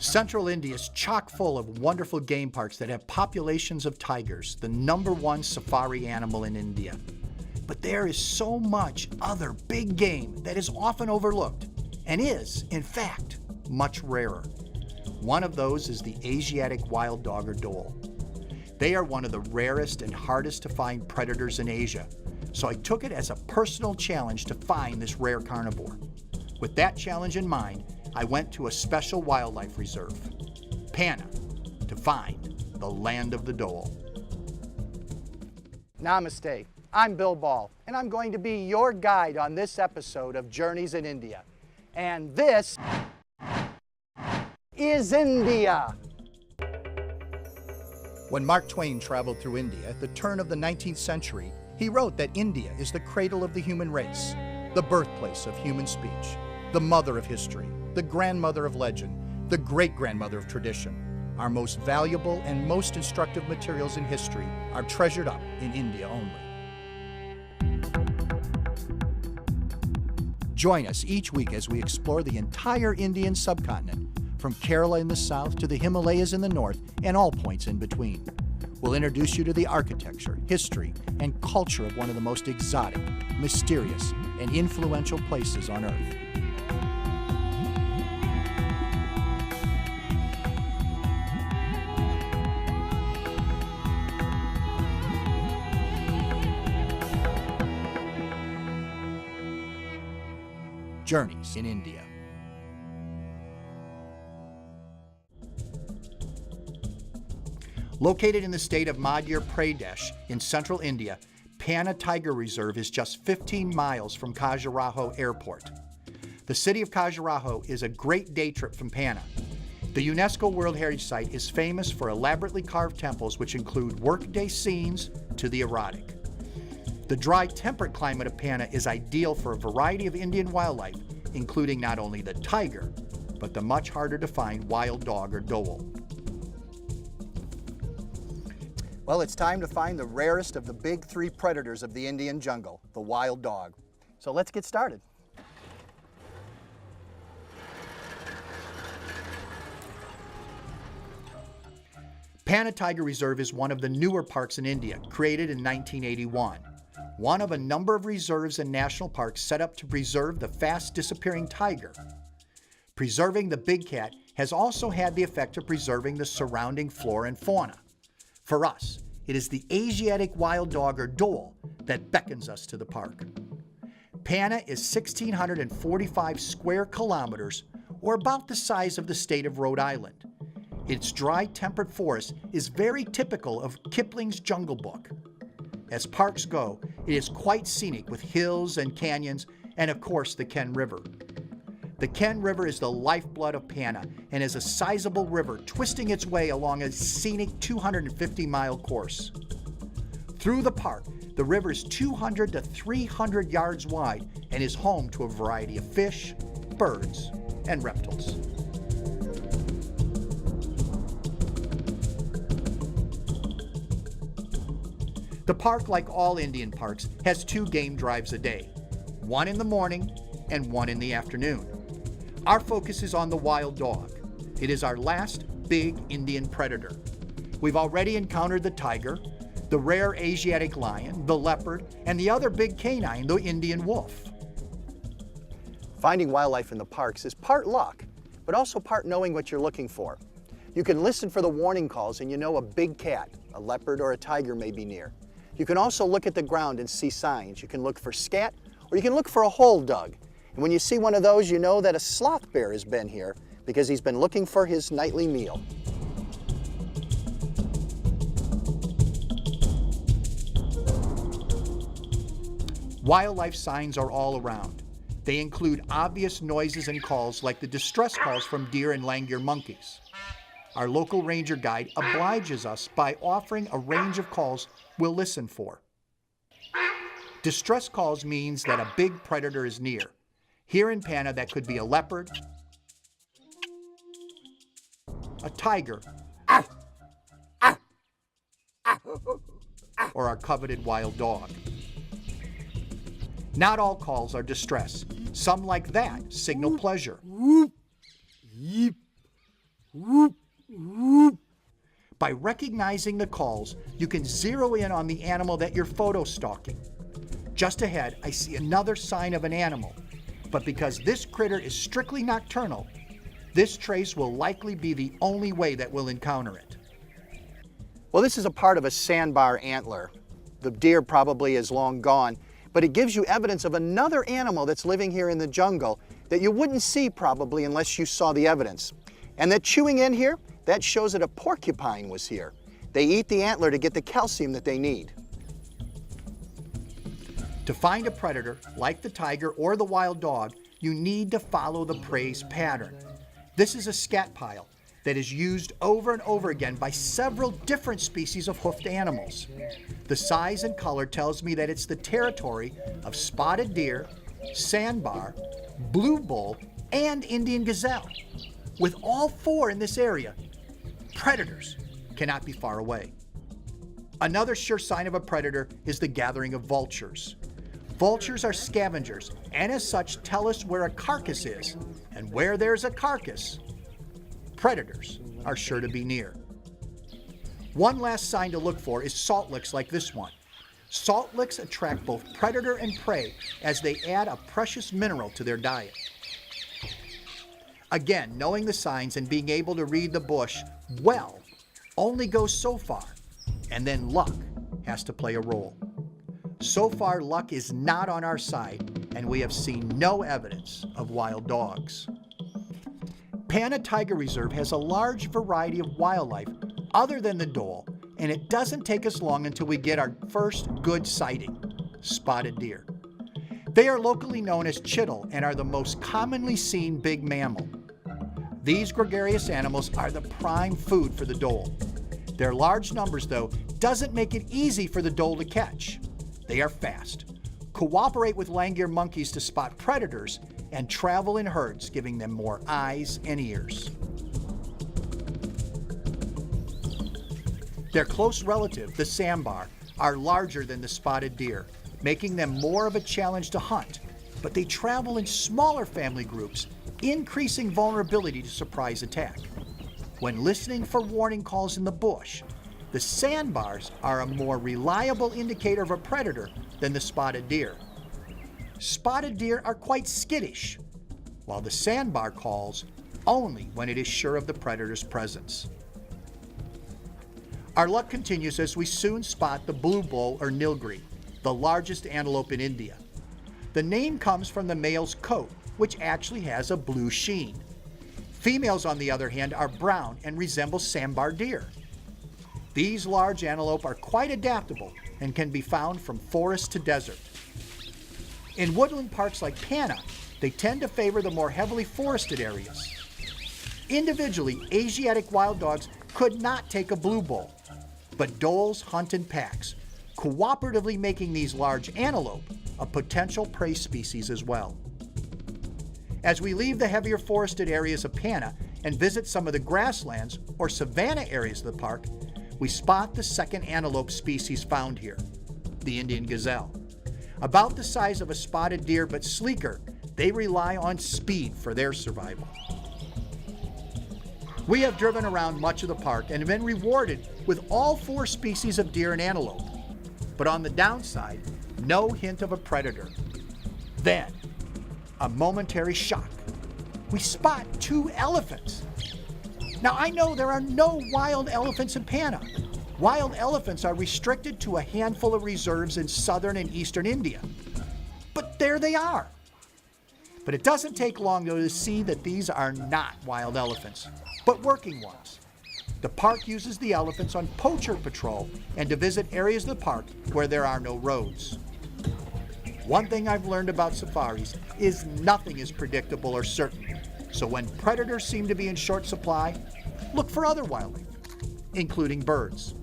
Central India is chock full of wonderful game parks that have populations of tigers, the #1 safari animal in India. But there is so much other big game that is often overlooked and is, in fact, much rarer. One of those is the Asiatic wild dog or Dole. They are one of the rarest and hardest to find predators in Asia, so I took it as a personal challenge to find this rare carnivore. With that challenge in mind, I went to a special wildlife reserve, Panna, to find the land of the Dole. Namaste, I'm Bill Ball, and I'm going to be your guide on this episode of Journeys in India. And this is India. When Mark Twain traveled through India at the turn of the 19th century, he wrote that India is the cradle of the human race, the birthplace of human speech, the mother of history, the grandmother of legend, the great-grandmother of tradition. Our most valuable and most instructive materials in history are treasured up in India only. Join us each week as we explore the entire Indian subcontinent, from Kerala in the south to the Himalayas in the north and all points in between. We'll introduce you to the architecture, history, and culture of one of the most exotic, mysterious, and influential places on Earth. Journeys in India. Located in the state of Madhya Pradesh in central India, Panna Tiger Reserve is just 15 miles from Khajuraho Airport. The city of Khajuraho is a great day trip from Panna. The UNESCO World Heritage Site is famous for elaborately carved temples which include workday scenes to the erotic. The dry, temperate climate of Panna is ideal for a variety of Indian wildlife, including not only the tiger, but the much harder to find wild dog or Dole. Well, it's time to find the rarest of the big three predators of the Indian jungle, the wild dog. So let's get started. Panna Tiger Reserve is one of the newer parks in India, created in 1981. One of a number of reserves and national parks set up to preserve the fast-disappearing tiger. Preserving the big cat has also had the effect of preserving the surrounding flora and fauna. For us, it is the Asiatic wild dog or Dole that beckons us to the park. Panna is 1,645 square kilometers, or about the size of the state of Rhode Island. Its dry, temperate forest is very typical of Kipling's Jungle Book. As parks go, it is quite scenic with hills and canyons, and of course the Ken River. The Ken River is the lifeblood of Panna and is a sizable river twisting its way along a scenic 250-mile course. Through the park, the river is 200 to 300 yards wide and is home to a variety of fish, birds, and reptiles. The park, like all Indian parks, has 2 game drives a day, one in the morning and one in the afternoon. Our focus is on the wild dog. It is our last big Indian predator. We've already encountered the tiger, the rare Asiatic lion, the leopard, and the other big canine, the Indian wolf. Finding wildlife in the parks is part luck, but also part knowing what you're looking for. You can listen for the warning calls and you know a big cat, a leopard, or a tiger may be near. You can also look at the ground and see signs. You can look for scat, or you can look for a hole dug. And when you see one of those, you know that a sloth bear has been here because he's been looking for his nightly meal. Wildlife signs are all around. They include obvious noises and calls like the distress calls from deer and langur monkeys. Our local ranger guide obliges us by offering a range of calls we'll listen for. Distress calls means that a big predator is near. Here in Panna, that could be a leopard, a tiger, or our coveted wild dog. Not all calls are distress. Some, like that, signal pleasure. whoop, whoop. By recognizing the calls, you can zero in on the animal that you're photo stalking. Just ahead, I see another sign of an animal, but because this critter is strictly nocturnal, this trace will likely be the only way that we'll encounter it. Well, this is a part of a sandbar antler. The deer probably is long gone, but it gives you evidence of another animal that's living here in the jungle that you wouldn't see probably unless you saw the evidence. And that chewing in here, that shows that a porcupine was here. They eat the antler to get the calcium that they need. To find a predator, like the tiger or the wild dog, you need to follow the prey's pattern. This is a scat pile that is used over and over again by several different species of hoofed animals. The size and color tells me that it's the territory of spotted deer, sandbar, blue bull, and Indian gazelle. With all four in this area, predators cannot be far away. Another sure sign of a predator is the gathering of vultures. Vultures are scavengers, and as such tell us where a carcass is, and where there's a carcass, predators are sure to be near. One last sign to look for is salt licks like this one. Salt licks attract both predator and prey as they add a precious mineral to their diet. Again, knowing the signs and being able to read the bush well only goes so far, and then luck has to play a role. So far, luck is not on our side, and we have seen no evidence of wild dogs. Panna Tiger Reserve has a large variety of wildlife other than the Dole, and it doesn't take us long until we get our first good sighting, spotted deer. They are locally known as chital and are the most commonly seen big mammal. These gregarious animals are the prime food for the Dole. Their large numbers, though, doesn't make it easy for the Dole to catch. They are fast, cooperate with langur monkeys to spot predators, and travel in herds, giving them more eyes and ears. Their close relative, the sambar, are larger than the spotted deer, making them more of a challenge to hunt, but they travel in smaller family groups, increasing vulnerability to surprise attack. When listening for warning calls in the bush, the sandbars are a more reliable indicator of a predator than the spotted deer. Spotted deer are quite skittish, while the sandbar calls only when it is sure of the predator's presence. Our luck continues as we soon spot the blue bull or nilgiri, the largest antelope in India. The name comes from the male's coat, which actually has a blue sheen. Females, on the other hand, are brown and resemble sambar deer. These large antelope are quite adaptable and can be found from forest to desert. In woodland parks like Panna, they tend to favor the more heavily forested areas. Individually, Asiatic wild dogs could not take a blue bull, but doles hunt in packs, cooperatively making these large antelope a potential prey species as well. As we leave the heavier forested areas of Panna and visit some of the grasslands or savanna areas of the park, we spot the second antelope species found here, the Indian gazelle. About the size of a spotted deer but sleeker, they rely on speed for their survival. We have driven around much of the park and have been rewarded with all four species of deer and antelope. But on the downside, no hint of a predator. Then, a momentary shock. We spot two elephants. Now, I know there are no wild elephants in Panna. Wild elephants are restricted to a handful of reserves in southern and eastern India. But there they are. But it doesn't take long, though, to see that these are not wild elephants, but working ones. The park uses the elephants on poacher patrol and to visit areas of the park where there are no roads. One thing I've learned about safaris is nothing is predictable or certain. So when predators seem to be in short supply, look for other wildlife, including birds.